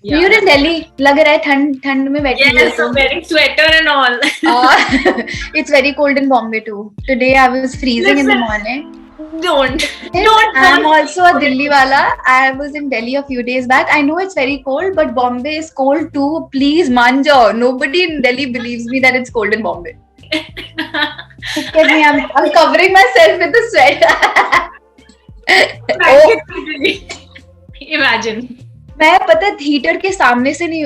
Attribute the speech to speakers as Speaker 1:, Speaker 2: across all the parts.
Speaker 1: So you're in Delhi, लग रहा है ठंड में बैठी हुई
Speaker 2: Yes, I'm wearing sweater and all.
Speaker 1: It's very cold in Bombay too. Today I was freezing in the morning.
Speaker 2: Don't.
Speaker 1: I'm also a Delhi wala. I was in Delhi a few days back. I know it's very cold, but Bombay is cold too. Please, man jao. Nobody in Delhi believes me that it's cold in Bombay. Look at me. I'm covering myself with the sweat.
Speaker 2: Imagine.
Speaker 1: मैं पता theatre के सामने से नहीं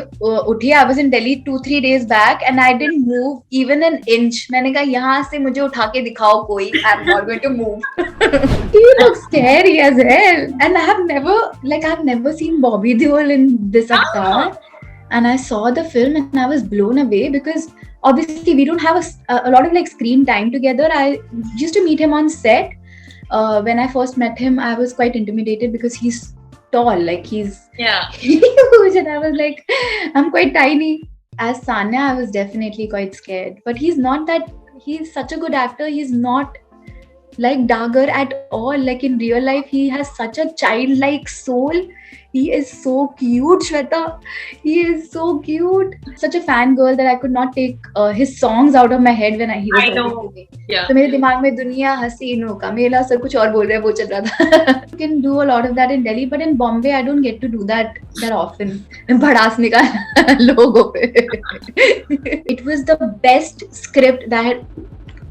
Speaker 1: उठी. I was in Delhi 2-3 days back and I didn't move even an inch. मैंने कहा यहाँ से मुझे उठा के दिखाओ कोई. I'm not going to move. He looks scary as hell. And I've never seen Bobby Deol in this avatar. And I saw the film and I was blown away because obviously we don't have a lot of like screen time together. I used to meet him on set. When I first met him, I was quite intimidated because he's tall, like he's huge, and I was like, I'm quite tiny. As Sanya, I was definitely quite scared. But he's not that. He's such a good actor. He's not like Dagar at all. Like in real life, he has such a childlike soul. He is so cute, Shweta. He is so cute. Such a fangirl that I could not take his songs out of my head when he was talking to me. So मेरे दिमाग में दुनिया हसीनों का मेला सब कुछ और बोल रहा है वो चल रहा था. You can do a lot of that in Delhi, but in Bombay I don't get to do that often. भड़ास निकाल लोगों पे. It was the best script that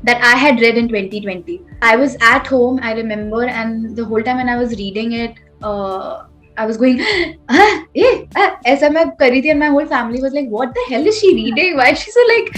Speaker 1: I had read in 2020. I was at home, I remember, and the whole time when I was reading it, I was going, ऐसा मैं कर रही थी, and my whole family was like, what the hell is she reading? Why is she so like...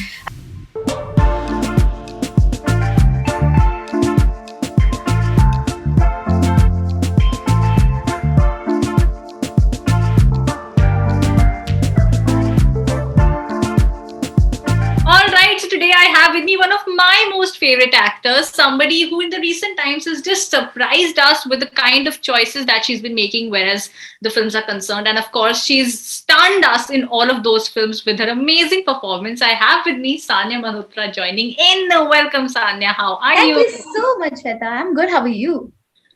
Speaker 2: Today I have with me one of my most favorite actors, somebody who in the recent times has just surprised us with the kind of choices that she's been making whereas the films are concerned. And of course, she's stunned us in all of those films with her amazing performance. I have with me Sanya Malhotra joining in. Welcome, Sanya. How are you?
Speaker 1: Thank you so much, Shweta. I'm good. How are you?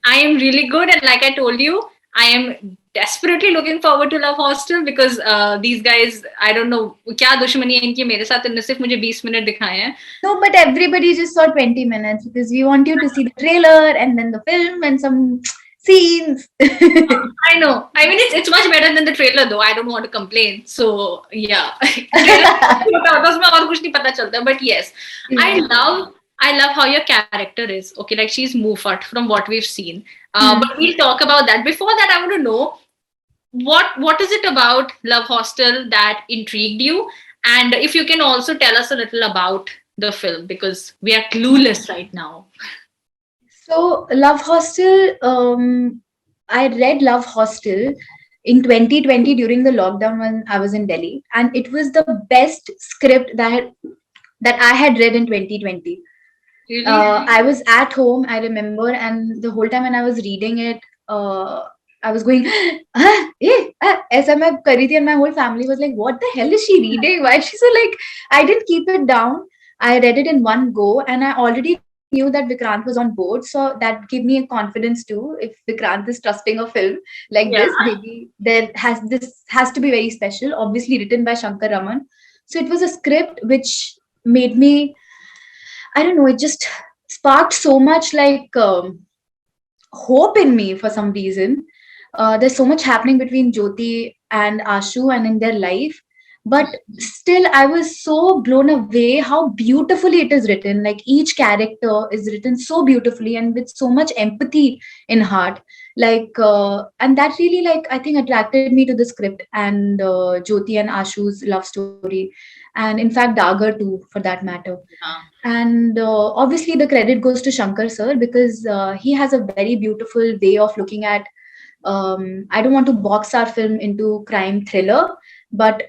Speaker 2: I am really good. And like I told you, I am desperately looking forward to Love Hostel because these guys, I don't know क्या दुश्मनी है इनकी मेरे साथ, इन्होंने सिर्फ मुझे 20 minute दिखाए हैं.
Speaker 1: No, but everybody just saw 20 minutes because we want you to see the trailer and then the film and some scenes.
Speaker 2: I know. I mean, it's much better than the trailer though. I don't want to complain. So yeah. और कुछ नहीं पता चलता. But yes, I love how your character is. Okay, like she's Mufat from what we've seen. But we'll talk about that. Before that, I want to know what is it about Love Hostel that intrigued you? And if you can also tell us a little about the film because we are clueless right now.
Speaker 1: So Love Hostel, I read Love Hostel in 2020 during the lockdown when I was in Delhi. And it was the best script that I had read in 2020. Really? I was at home, I remember, and the whole time when I was reading it, I was going, ऐसा मैं कर रही थी, and my whole family was like, what the hell is she reading? Why is she so like... I didn't keep it down. I read it in one go, and I already knew that Vikrant was on board, so that gave me a confidence too. If Vikrant is trusting a film like this, maybe this has to be very special. Obviously written by Shankar Raman. So it was a script which made me... I don't know, it just sparked so much like hope in me for some reason. There's so much happening between Jyoti and Ashu and in their life. But still, I was so blown away how beautifully it is written. Like each character is written so beautifully and with so much empathy in heart. Like, and that really like, I think attracted me to the script and Jyoti and Ashu's love story. And in fact, Dagar too, for that matter. And obviously the credit goes to Shankar sir because he has a very beautiful way of looking at... I don't want to box our film into crime thriller, but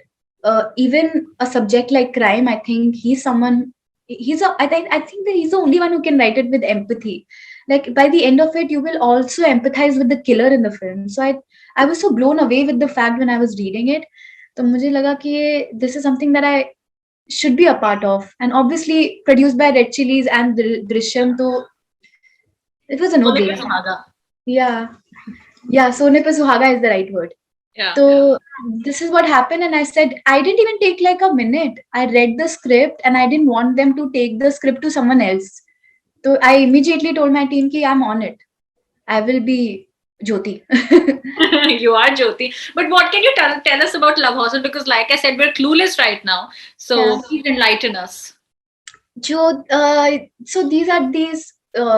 Speaker 1: even a subject like crime, I think he's someone... I think that he's the only one who can write it with empathy. Like by the end of it, you will also empathize with the killer in the film. So I was so blown away with the fact when I was reading it. तो मुझे लगा कि this is something that I should be a part of, and obviously produced by Red Chillies and Drishyam, so it was a no-brainer. Yeah, Sone Pe Suhaga is the right word.
Speaker 2: Yeah.
Speaker 1: So this is what happened, and I said I didn't even take like a minute. I read the script, and I didn't want them to take the script to someone else. So I immediately told my team ki I'm on it. I will be Jyoti.
Speaker 2: You are Jyoti. But what can you tell us about Love Hostel? Because, like I said, we're clueless right now.
Speaker 1: Yeah.
Speaker 2: So please enlighten us.
Speaker 1: So these are these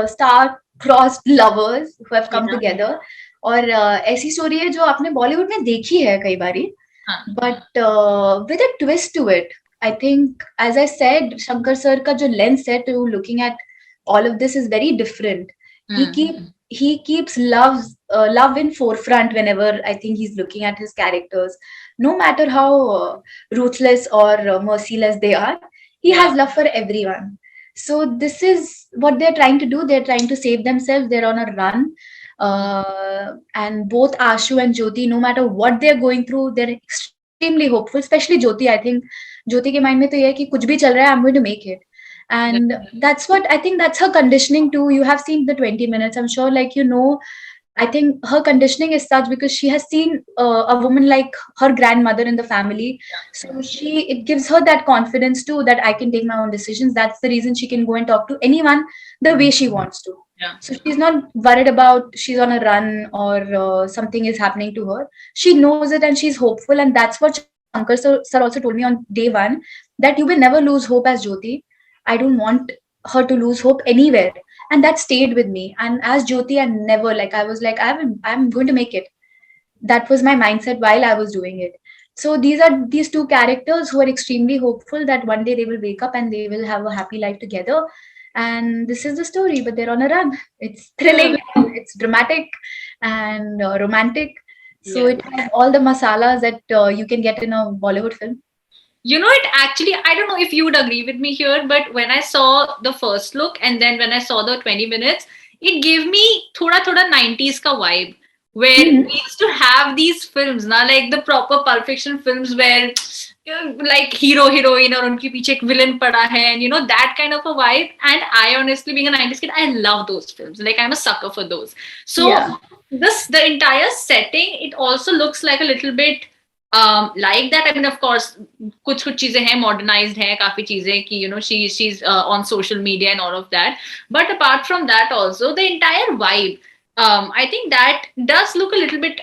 Speaker 1: star-crossed lovers who have come
Speaker 2: Yeah.
Speaker 1: together. और ऐसी story है जो आपने बॉलीवुड में देखी है कई बारी,
Speaker 2: Huh.
Speaker 1: but with a twist to it. I think, as I said, Shankar sir का जो lens है to looking at all of this is very different. He
Speaker 2: Hmm.
Speaker 1: keep he keeps love in forefront whenever I think he's looking at his characters, no matter how ruthless or merciless they are. He
Speaker 2: Yeah.
Speaker 1: has love for everyone. So this is what they're trying to do. They're trying to save themselves. They're on a run. And both Ashu and Jyoti, no matter what they're going through, they're extremely hopeful. Especially Jyoti, I think Jyoti के mind में तो ये है कि कुछ भी चल रहा है, I'm going to make it.
Speaker 2: Yeah.
Speaker 1: And that's what I think, that's her conditioning too. You have seen the 20 minutes. I'm sure, like, I think her conditioning is such because she has seen a woman like her grandmother in the family. So it gives her that confidence too, that I can take my own decisions. That's the reason she can go and talk to anyone the way she wants to.
Speaker 2: Yeah.
Speaker 1: So she's not worried about she's on a run or something is happening to her. She knows it and she's hopeful. And that's what Shankar sir also told me on day one, that you will never lose hope as Jyoti. I don't want her to lose hope anywhere. And that stayed with me. And as Jyoti, I never, like, I was like, I'm going to make it. That was my mindset while I was doing it. So these are these two characters who are extremely hopeful that one day they will wake up and they will have a happy life together. And this is the story, but they're on a run. It's thrilling, it's dramatic and romantic. So
Speaker 2: Yeah.
Speaker 1: it has all the masalas that you can get in a Bollywood film.
Speaker 2: You know, it actually, I don't know if you would agree with me here, but when I saw the first look and then when I saw the 20 minutes, it gave me thoda 90s ka vibe, where
Speaker 1: Mhm.
Speaker 2: we used to have these films, na, like the proper Pulp Fiction films where like hero, heroine or unki piche ek villain pada hai, and you know, that kind of a vibe. And I honestly, being a 90s kid, I love those films. Like, I'm a sucker for those. So
Speaker 1: Yeah.
Speaker 2: the entire setting, it also looks like a little bit like that. I mean, of course, कुछ चीजें हैं, modernized हैं काफी चीजें कि you know she's on social media and all of that. But apart from that, also the entire vibe, I think that does look a little bit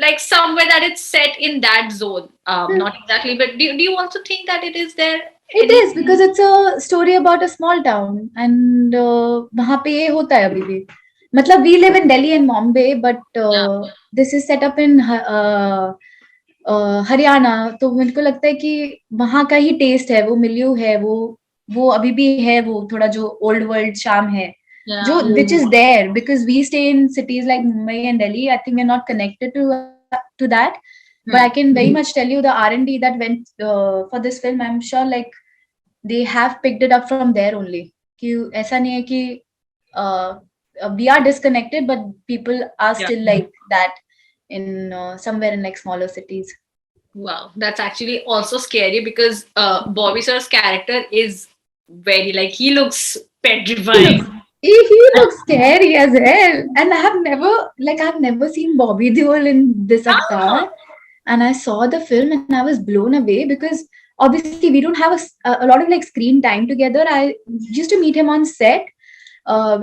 Speaker 2: like somewhere that it's set in that zone. Not exactly, but do you also think that it is there?
Speaker 1: It is because it's a story about a small town and वहाँ पे ये होता है अभी भी. मतलब we live in Delhi and Mumbai, but
Speaker 2: Yeah,
Speaker 1: this is set up in Haryana. तो मेरे को लगता है कि वहाँ का ही टेस्ट है, वो मिलियो है, वो अभी भी है, वो थोड़ा जो ओल्ड वर्ल्ड charm है, जो
Speaker 2: yeah,
Speaker 1: which is there because we stay in cities like Mumbai and Delhi. I think we're not connected to that. But I
Speaker 2: hmm.
Speaker 1: can very much tell you the R&D that went for this film. I'm sure like they have picked it up from there only. कि ऐसा नहीं है कि uh, we are disconnected, but people are
Speaker 2: Yeah.
Speaker 1: still like that in somewhere in like smaller cities.
Speaker 2: Wow, that's actually also scary because Bobby Sir's character is very like he looks
Speaker 1: He
Speaker 2: petrifying.
Speaker 1: looks he looks scary as hell, and I've never seen Bobby Deol in this
Speaker 2: Ah,
Speaker 1: avatar. And I saw the film and I was blown away because obviously we don't have a lot of like screen time together. I used to meet him on set.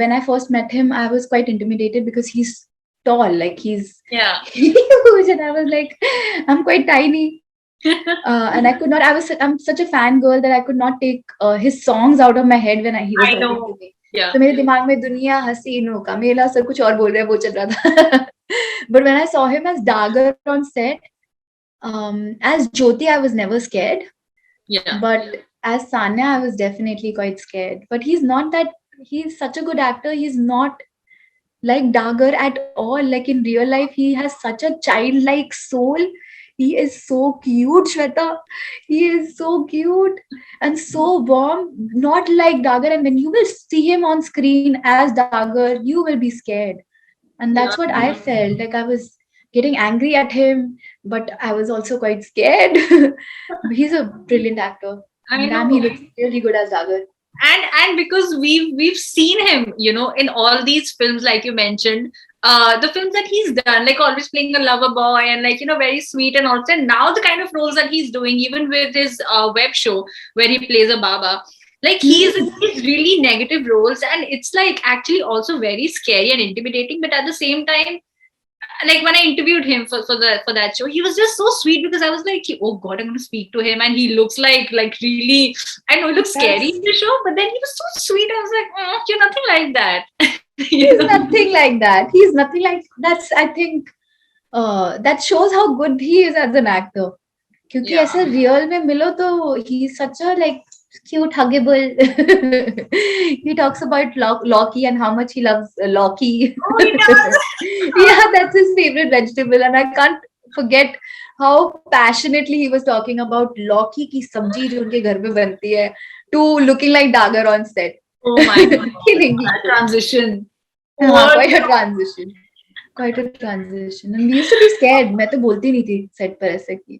Speaker 1: When I first met him, I was quite intimidated because he's tall, like he's
Speaker 2: yeah.
Speaker 1: huge, and I was like, I'm quite tiny. And I could not. I'm such a fangirl that I could not take his songs out of my head when he was
Speaker 2: I
Speaker 1: talking to
Speaker 2: know.
Speaker 1: me.
Speaker 2: Yeah.
Speaker 1: तो मेरे दिमाग में दुनिया हसीनों का मेला sir कुछ और बोल रहे हैं वो चल रहा था. But when I saw him as Dagger on set, as Jyoti, I was never scared.
Speaker 2: Yeah.
Speaker 1: But as Sanya, I was definitely quite scared. But he's not that. He's such a good actor. He's not like Dagger at all. Like in real life, he has such a childlike soul. He is so cute, Shweta. He is so cute and so warm. Not like Dagger. And when you will see him on screen as Dagger, you will be scared. And that's
Speaker 2: Yeah.
Speaker 1: what I felt. Like I was getting angry at him, but I was also quite scared. He's a brilliant actor.
Speaker 2: I
Speaker 1: And
Speaker 2: know.
Speaker 1: damn, he looks really good as Dagger.
Speaker 2: And because we've seen him, you know, in all these films like you mentioned, the films that he's done, like always playing a lover boy and like, very sweet and all. And now the kind of roles that he's doing, even with his web show where he plays a Baba, like he's in these really negative roles, and it's like actually also very scary and intimidating. But at the same time, like when I interviewed him for that show, he was just so sweet, because I was like, oh God, I'm going to speak to him, and he looks like really, I know he looks scary in the show, but then he was so sweet. I was like, you're nothing like that.
Speaker 1: He's nothing like that. He's nothing like that's. I think that shows how good he is as an actor. क्योंकि ऐसे real में मिलो तो he's such a like cute, huggable. He talks about Loki and how much he loves Loki.
Speaker 2: Oh, he does.
Speaker 1: Yeah, that's his favorite vegetable, and I can't forget how passionately he was talking about Loki की सब्जी जो उनके घर में बनती है, to looking like Dagger on set.
Speaker 2: Oh my God. That transition.
Speaker 1: Quite a transition. Quite a transition. And we used to be scared. मैं तो बोलती नहीं थी set पर ऐसे कि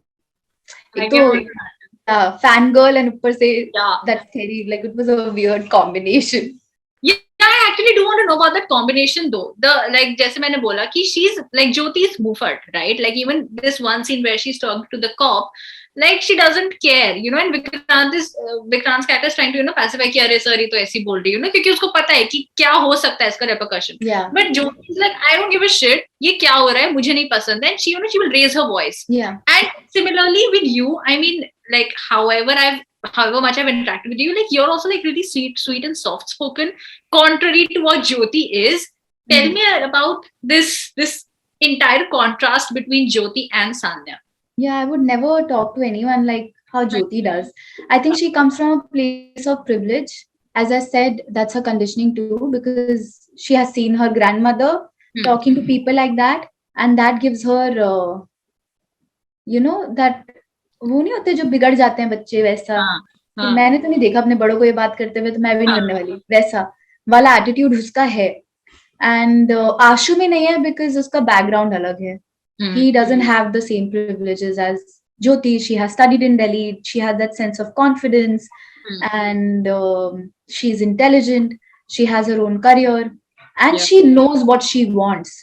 Speaker 1: एक तो fangirl and ऊपर से that scary, like it was a weird combination.
Speaker 2: Yeah, I actually do want to know about that combination though. The like जैसे मैंने बोला कि she's like Jyoti is Muffat, right? Like even this one scene where she's talking to the cop, like she doesn't care, and Vikrant's character is trying to pacify कि अरे sir ये तो ऐसी बोल रही है, क्योंकि उसको पता है कि क्या हो सकता है इसका repercussion.
Speaker 1: Yeah.
Speaker 2: But Jyoti is like, I don't give a shit, ये क्या हो रहा है, मुझे नहीं पसंद है, and she will raise her voice.
Speaker 1: Yeah.
Speaker 2: And similarly with you, I mean, like however much I've interacted with you, like you're also like really sweet and soft spoken, contrary to what Jyoti is. Tell me about this entire contrast between Jyoti and Sanya.
Speaker 1: Yeah, I would never talk to anyone like how Jyoti does. I think she comes from a place of privilege. As I said, that's her conditioning too, because she has seen her grandmother talking to people like that, and that gives her, that वो नहीं होते जो बिगड़ जाते हैं बच्चे वैसा. तो मैंने तो नहीं देखा अपने बड़ों को ये बात करते हुए, तो मैं भी नहीं करने वाली वैसा वाला एटीट्यूड उसका है. एंड आशु में नहीं है बिकॉज उसका बैकग्राउंड अलग है. He doesn't have the same privileges as Jyoti. She has studied in Delhi. She has that sense of confidence, and she's intelligent. She has her own career, and she knows what she wants.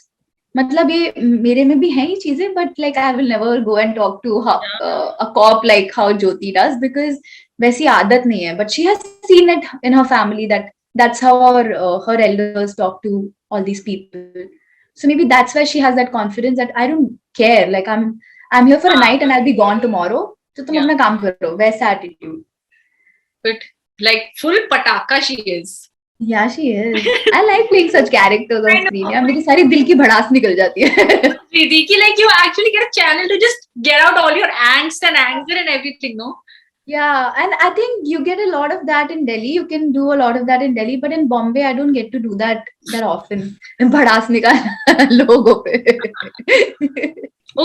Speaker 1: मतलब ये मेरे में भी हैं ये चीजें, but like I will never go and talk to a cop like how Jyoti does, because वैसी आदत नहीं है. But she has seen it in her family that's how her elders talk to all these people. So maybe that's why she has that confidence that I don't care. Like I'm here for a night and I'll be gone tomorrow. So तुम अपना काम करो. वैसा attitude.
Speaker 2: But like full pataka she is.
Speaker 1: Yeah, she is. I like playing such characters on screen. Yeah, मेरी सारी दिल की भड़ास निकल जाती है.
Speaker 2: Riddhi, like you actually get a channel to just get out all your angst and anger and everything, no?
Speaker 1: Yeah, and I think you get a lot of that in Delhi. You can do a lot of that in Delhi, but in Bombay, I don't get to do that often. भड़ास निकाल लोगों पे.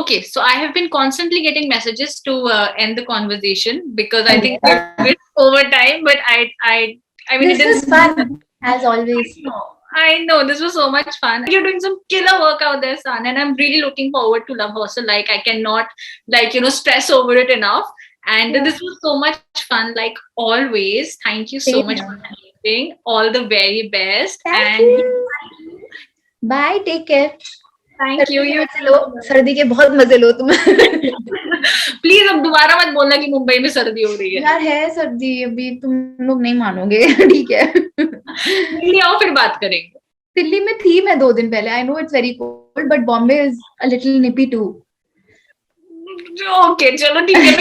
Speaker 2: Okay, so I have been constantly getting messages to end the conversation, because I think we're over time. But I mean,
Speaker 1: this was fun as always.
Speaker 2: I know this was so much fun. You're doing some killer work out there, son, and I'm really looking forward to Love Hostel. Like I cannot stress over it enough. And this was so much fun, like always. Thank you so much for coming. All the very best.
Speaker 1: Thank you. Bye. Take care.
Speaker 2: Thank you.
Speaker 1: सर्दी के बहुत मजे लो तुम.
Speaker 2: Please अब दोबारा मत बोलना कि मुंबई में सर्दी हो रही है.
Speaker 1: यार है सर्दी अभी, तुम लोग नहीं मानोगे. ठीक है.
Speaker 2: दिल्ली आओ फिर बात करेंगे.
Speaker 1: दिल्ली में थी मैं 2 दिन पहले. I know it's very cold, but Bombay is a little nippy too.
Speaker 2: Okay, चलो ठीक है.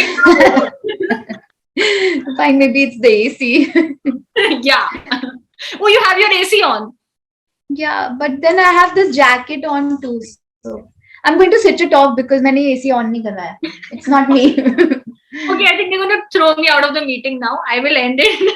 Speaker 1: Fine, maybe it's the AC.
Speaker 2: Yeah. Oh, you have your AC on.
Speaker 1: Yeah, but then I have this jacket on too. So I'm going to switch it off because मैंने AC on नहीं करना है. It's not me.
Speaker 2: Okay, I think they're going to throw me out of the meeting now. I will end it.